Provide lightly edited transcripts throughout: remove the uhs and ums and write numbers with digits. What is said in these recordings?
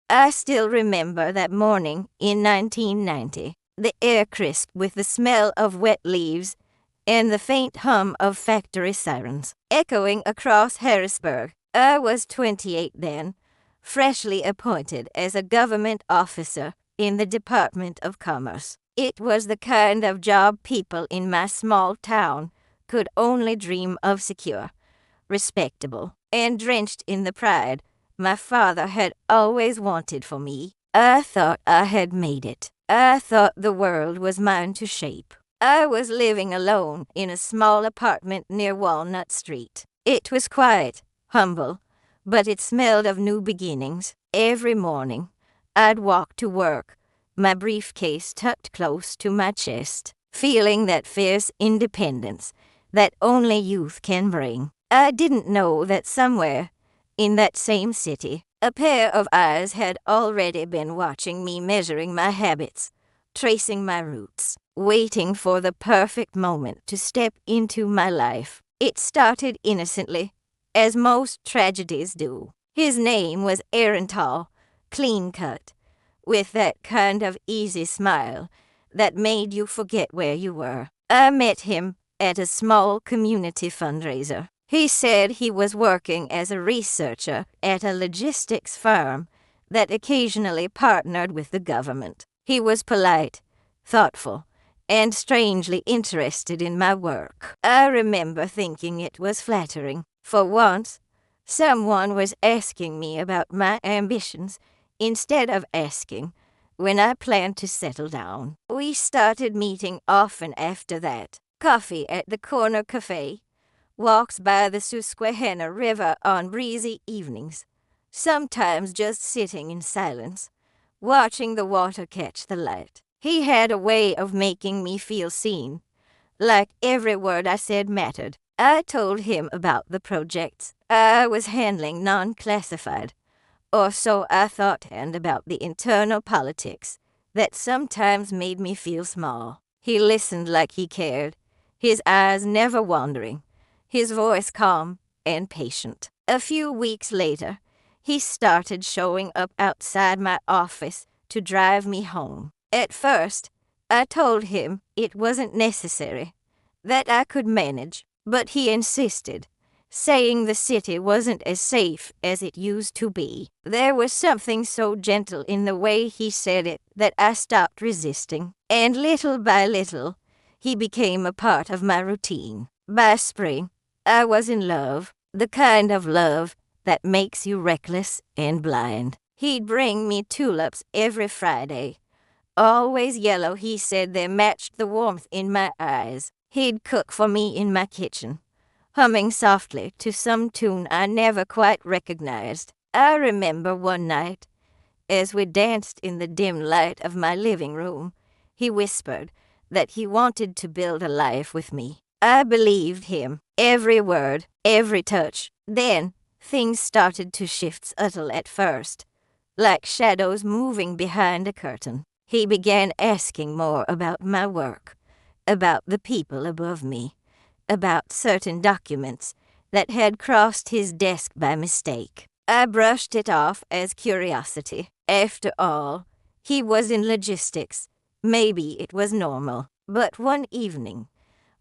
I still remember that morning in 1990, the air crisp with the smell of wet leaves and the faint hum of factory sirens echoing across Harrisburg. I was 28 then, freshly appointed as a government officer in the Department of Commerce. It was the kind of job people in my small town could only dream of secure, respectable, and drenched in the pride my father had always wanted for me. I thought I had made it. I thought the world was mine to shape. I was living alone in a small apartment near Walnut Street. It was quiet, humble, but it smelled of new beginnings. Every morning, I'd walk to work, my briefcase tucked close to my chest, feeling that fierce independence that only youth can bring. I didn't know that somewhere in that same city, a pair of eyes had already been watching me, measuring my habits, tracing my roots, waiting for the perfect moment to step into my life. It started innocently, as most tragedies do. His name was Aaron Tall, clean-cut, with that kind of easy smile that made you forget where you were. I met him at a small community fundraiser. He said he was working as a researcher at a logistics firm that occasionally partnered with the government. He was polite, thoughtful, and strangely interested in my work. I remember thinking it was flattering. For once, someone was asking me about my ambitions instead of asking when I planned to settle down. We started meeting often after that. Coffee at the corner cafe, walks by the Susquehanna River on breezy evenings, sometimes just sitting in silence, watching the water catch the light. He had a way of making me feel seen, like every word I said mattered. I told him about the projects I was handling, non-classified, or so I thought, and about the internal politics that sometimes made me feel small. He listened like he cared, his eyes never wandering, his voice calm and patient. A few weeks later, he started showing up outside my office to drive me home. At first, I told him it wasn't necessary, that I could manage, but he insisted, saying the city wasn't as safe as it used to be. There was something so gentle in the way he said it that I stopped resisting, and little by little, he became a part of my routine. By spring, I was in love, the kind of love that makes you reckless and blind. He'd bring me tulips every Friday. Always yellow, he said they matched the warmth in my eyes. He'd cook for me in my kitchen, humming softly to some tune I never quite recognized. I remember one night, as we danced in the dim light of my living room, he whispered that he wanted to build a life with me. I believed him, every word, every touch. Then, things started to shift, subtle at first, like shadows moving behind a curtain. He began asking more about my work, about the people above me, about certain documents that had crossed his desk by mistake. I brushed it off as curiosity. After all, he was in logistics. Maybe it was normal. But one evening,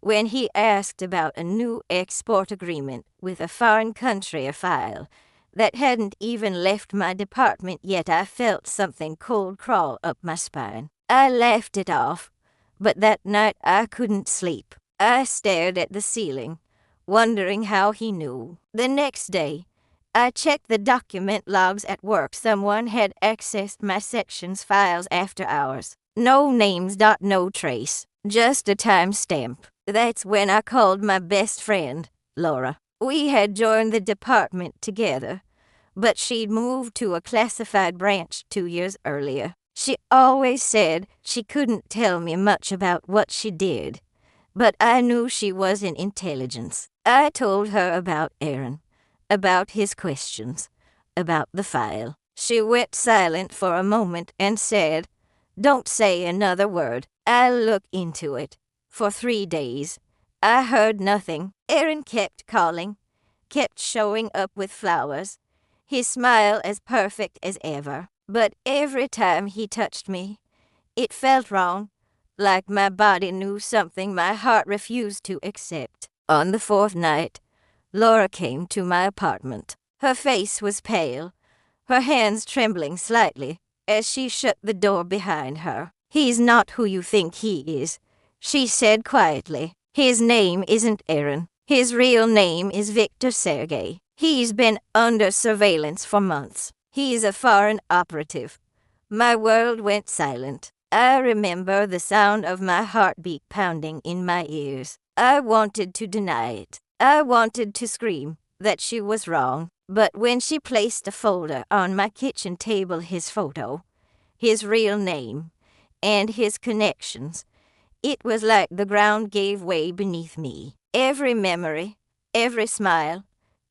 when he asked about a new export agreement with a foreign country, a file that hadn't even left my department yet, I felt something cold crawl up my spine. I laughed it off, but that night I couldn't sleep. I stared at the ceiling, wondering how he knew. The next day, I checked the document logs at work. Someone had accessed my section's files after hours. No names, no trace, just a timestamp. That's when I called my best friend, Laura. We had joined the department together, but she'd moved to a classified branch 2 years earlier. She always said she couldn't tell me much about what she did, but I knew she was in intelligence. I told her about Aaron, about his questions, about the file. She went silent for a moment and said, "Don't say another word. I'll look into it." For 3 days, I heard nothing. Aaron kept calling, kept showing up with flowers, his smile as perfect as ever. But every time he touched me, it felt wrong, like my body knew something my heart refused to accept. On the fourth night, Laura came to my apartment. Her face was pale, her hands trembling slightly as she shut the door behind her. "He's not who you think he is," she said quietly. "His name isn't Aaron. His real name is Victor Sergei. He's been under surveillance for months. He's a foreign operative." My world went silent. I remember the sound of my heartbeat pounding in my ears. I wanted to deny it. I wanted to scream that she was wrong. But when she placed a folder on my kitchen table, his photo, his real name, and his connections, it was like the ground gave way beneath me. Every memory, every smile,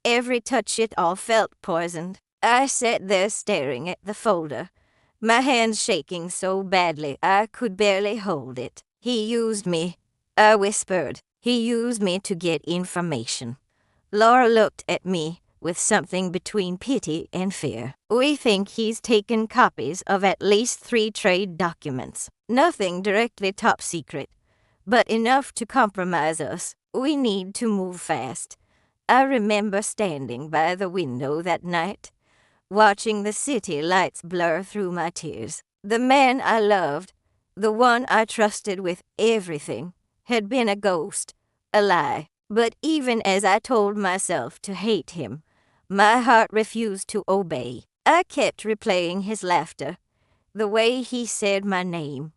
every touch, it all felt poisoned. I sat there staring at the folder, my hands shaking so badly I could barely hold it. "He used me," I whispered. "He used me to get information." Laura looked at me with something between pity and fear. "We think he's taken copies of at least 3 trade documents. Nothing directly top secret, but enough to compromise us. We need to move fast." I remember standing by the window that night, watching the city lights blur through my tears. The man I loved, the one I trusted with everything, had been a ghost, a lie. But even as I told myself to hate him, my heart refused to obey. I kept replaying his laughter, the way he said my name,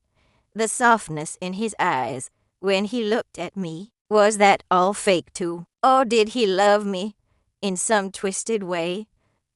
the softness in his eyes when he looked at me. Was that all fake too? Or did he love me in some twisted way,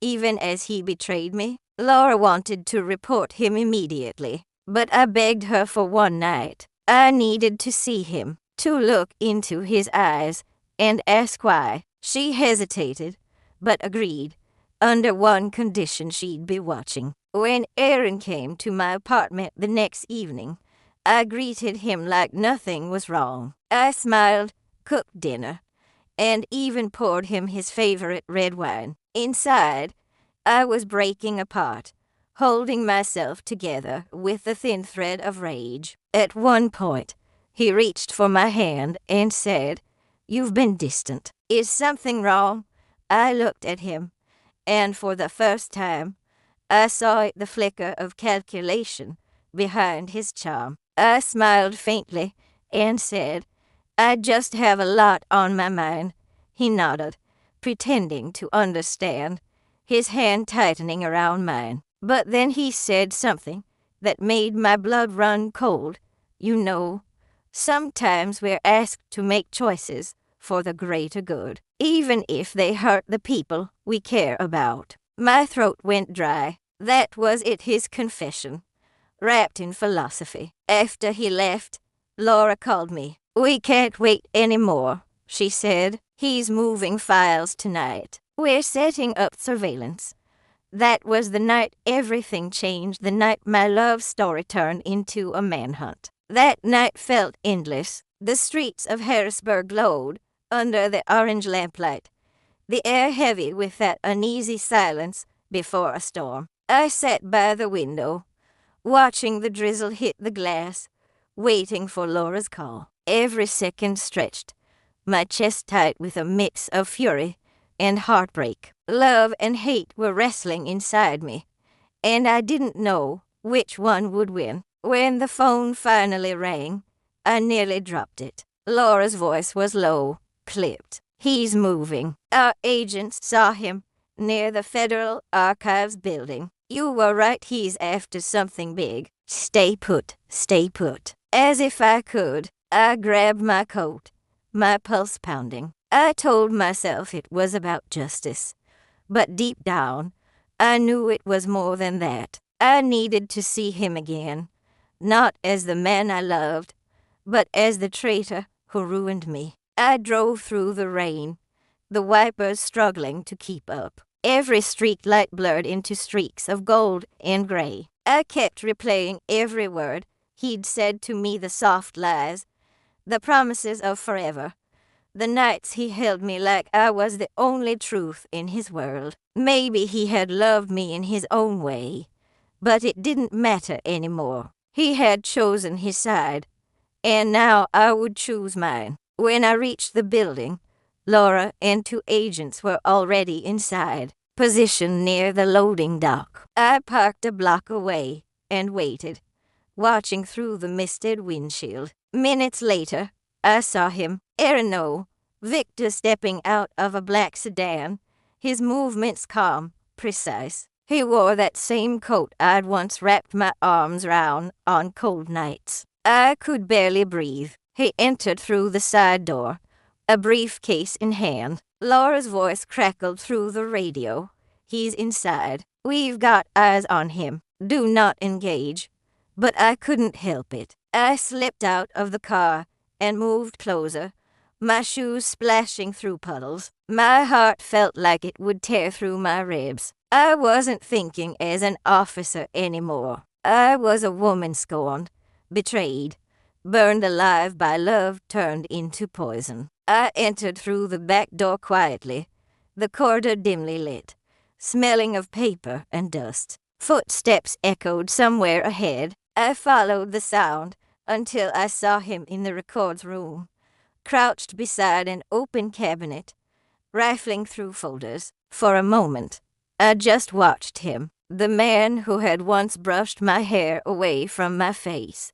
even as he betrayed me? Laura wanted to report him immediately, but I begged her for one night. I needed to see him, to look into his eyes and ask why. She hesitated, but agreed, under one condition: she'd be watching. When Aaron came to my apartment the next evening, I greeted him like nothing was wrong. I smiled, cooked dinner, and even poured him his favorite red wine. Inside, I was breaking apart, holding myself together with a thin thread of rage. At one point, he reached for my hand and said, "You've been distant. Is something wrong?" I looked at him, and for the first time, I saw the flicker of calculation behind his charm. I smiled faintly and said, "I just have a lot on my mind." He nodded, pretending to understand, his hand tightening around mine. But then he said something that made my blood run cold. "You know, sometimes we're asked to make choices for the greater good, even if they hurt the people we care about." My throat went dry. That was it, his confession, wrapped in philosophy. After he left, Laura called me. "We can't wait anymore," she said. "He's moving files tonight. We're setting up surveillance." That was the night everything changed, the night my love story turned into a manhunt. That night felt endless. The streets of Harrisburg glowed under the orange lamplight, the air heavy with that uneasy silence before a storm. I sat by the window, watching the drizzle hit the glass, waiting for Laura's call. Every second stretched, my chest tight with a mix of fury and heartbreak. Love and hate were wrestling inside me, and I didn't know which one would win. When the phone finally rang, I nearly dropped it. Laura's voice was low, clipped. "He's moving. Our agents saw him near the Federal Archives building. You were right, he's after something big. Stay put, stay put." As if I could, I grabbed my coat, my pulse pounding. I told myself it was about justice, but deep down, I knew it was more than that. I needed to see him again, not as the man I loved, but as the traitor who ruined me. I drove through the rain, the wipers struggling to keep up. Every street light blurred into streaks of gold and gray. I kept replaying every word he'd said to me, the soft lies, the promises of forever, the nights he held me like I was the only truth in his world. Maybe he had loved me in his own way, But it didn't matter anymore. He had chosen his side, and now I would choose mine. When I reached the building, Laura and 2 agents were already inside, positioned near the loading dock. I parked a block away and waited, watching through the misted windshield. Minutes later, I saw him, Erno, Victor, stepping out of a black sedan, his movements calm, precise. He wore that same coat I'd once wrapped my arms round on cold nights. I could barely breathe. He entered through the side door, a briefcase in hand. Laura's voice crackled through the radio. He's inside. We've got eyes on him. Do not engage. But I couldn't help it. I slipped out of the car and moved closer, my shoes splashing through puddles. My heart felt like it would tear through my ribs. I wasn't thinking as an officer anymore. I was a woman scorned, betrayed, burned alive by love turned into poison. I entered through the back door quietly, the corridor dimly lit, smelling of paper and dust. Footsteps echoed somewhere ahead. I followed the sound until I saw him in the records room, crouched beside an open cabinet, rifling through folders. For a moment, I just watched him, the man who had once brushed my hair away from my face,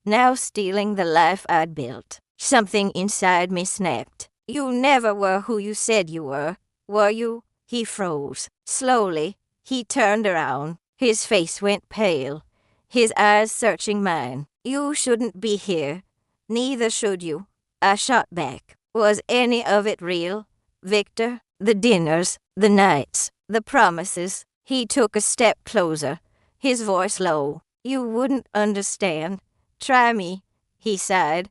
now stealing the life I'd built. Something inside me snapped. You never were who you said you were you? He froze. Slowly, he turned around. His face went pale, his eyes searching mine. You shouldn't be here. Neither should you. I shot back. Was any of it real, Victor? The dinners, the nights, the promises. He took a step closer, his voice low. You wouldn't understand. Try me, he sighed,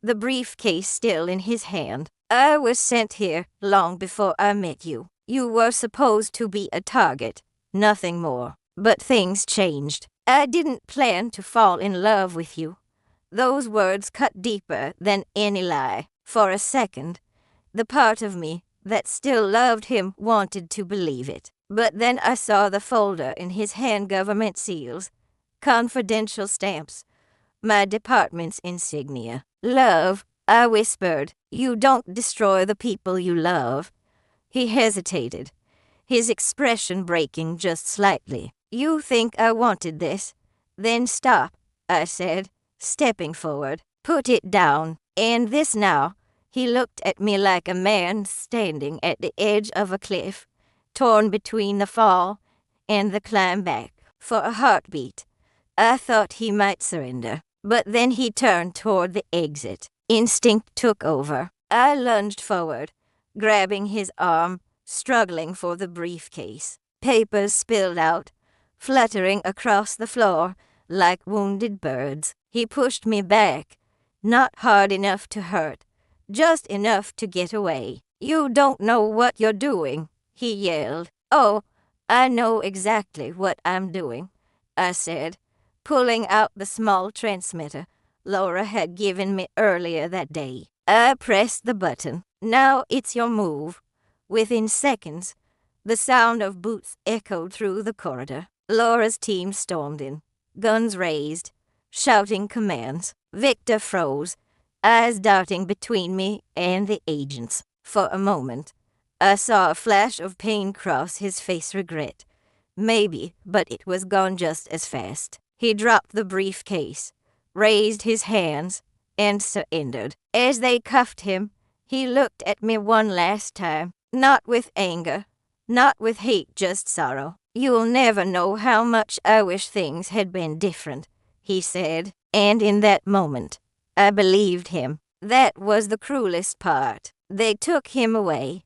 the briefcase still in his hand. I was sent here long before I met you. You were supposed to be a target, nothing more. But things changed. I didn't plan to fall in love with you. Those words cut deeper than any lie. For a second, the part of me that still loved him wanted to believe it. But then I saw the folder in his hand, government seals, confidential stamps, my department's insignia. Love, I whispered. You don't destroy the people you love. He hesitated, his expression breaking just slightly. You think I wanted this? Then stop, I said, stepping forward. Put it down. And this now. He looked at me like a man standing at the edge of a cliff, torn between the fall and the climb back. For a heartbeat, I thought he might surrender. But then he turned toward the exit. Instinct took over. I lunged forward, grabbing his arm, struggling for the briefcase. Papers spilled out, fluttering across the floor like wounded birds. He pushed me back, not hard enough to hurt, just enough to get away. You don't know what you're doing, he yelled. Oh, I know exactly what I'm doing, I said, pulling out the small transmitter Laura had given me earlier that day. I pressed the button. Now it's your move. Within seconds, the sound of boots echoed through the corridor. Laura's team stormed in, guns raised, shouting commands. Victor froze, eyes darting between me and the agents. For a moment, I saw a flash of pain cross his face. Regret. Maybe, but it was gone just as fast. He dropped the briefcase, raised his hands, and surrendered. As they cuffed him, he looked at me one last time, not with anger, not with hate, just sorrow. You'll never know how much I wish things had been different, he said. And in that moment, I believed him. That was the cruelest part. They took him away,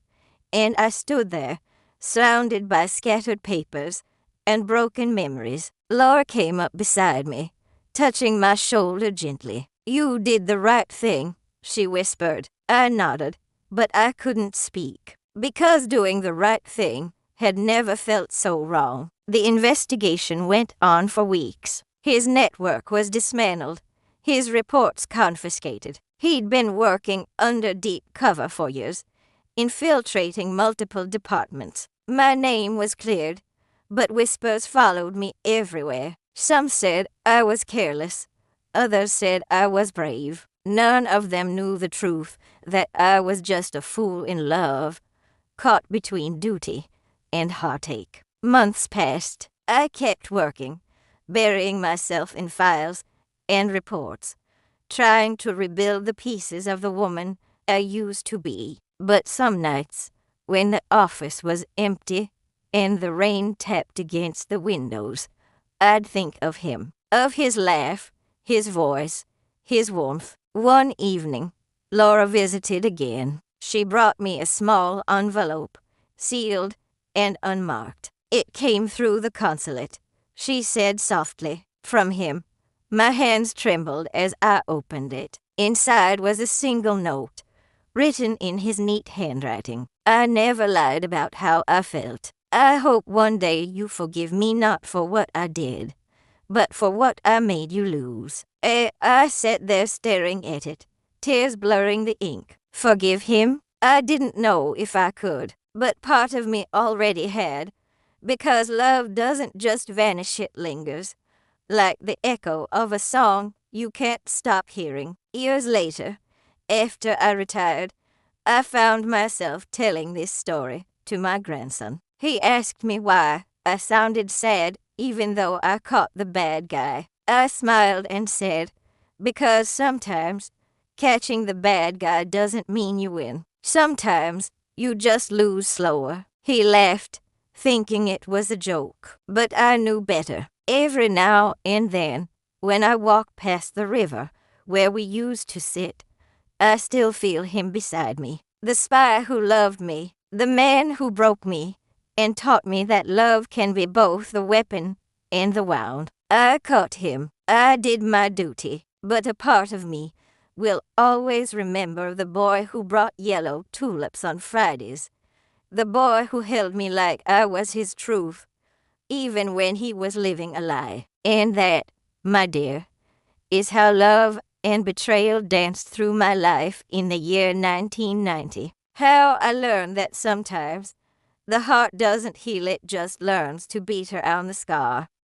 and I stood there, surrounded by scattered papers and broken memories. Laura came up beside me, touching my shoulder gently. You did the right thing, she whispered. I nodded, but I couldn't speak, because doing the right thing had never felt so wrong. The investigation went on for weeks. His network was dismantled, his reports confiscated. He'd been working under deep cover for years, infiltrating multiple departments. My name was cleared, but whispers followed me everywhere. Some said I was careless. Others said I was brave. None of them knew the truth, that I was just a fool in love, caught between duty and heartache. Months passed. I kept working, burying myself in files and reports, trying to rebuild the pieces of the woman I used to be. But some nights, when the office was empty and the rain tapped against the windows, I'd think of him, of his laugh, his voice, his warmth. One evening, Laura visited again. She brought me a small envelope, sealed and unmarked. It came through the consulate. She said softly, "From him." My hands trembled as I opened it. Inside was a single note, written in his neat handwriting. "I never lied about how I felt. I hope one day you forgive me, not for what I did, but for what I made you lose." I sat there staring at it, tears blurring the ink. Forgive him? I didn't know if I could, but part of me already had, because love doesn't just vanish, it lingers, like the echo of a song you can't stop hearing. Years later, after I retired, I found myself telling this story to my grandson. He asked me why I sounded sad even though I caught the bad guy. I smiled and said, "Because sometimes catching the bad guy doesn't mean you win. Sometimes you just lose slower." He laughed, thinking it was a joke, but I knew better. Every now and then, when I walk past the river where we used to sit, I still feel him beside me. The spy who loved me, the man who broke me and taught me that love can be both the weapon and the wound. I caught him. I did my duty, but a part of me will always remember the boy who brought yellow tulips on Fridays, the boy who held me like I was his truth, even when he was living a lie. And that, my dear, is how love and betrayal danced through my life in the year 1990. How I learned that sometimes the heart doesn't heal, it just learns to beat around the scar.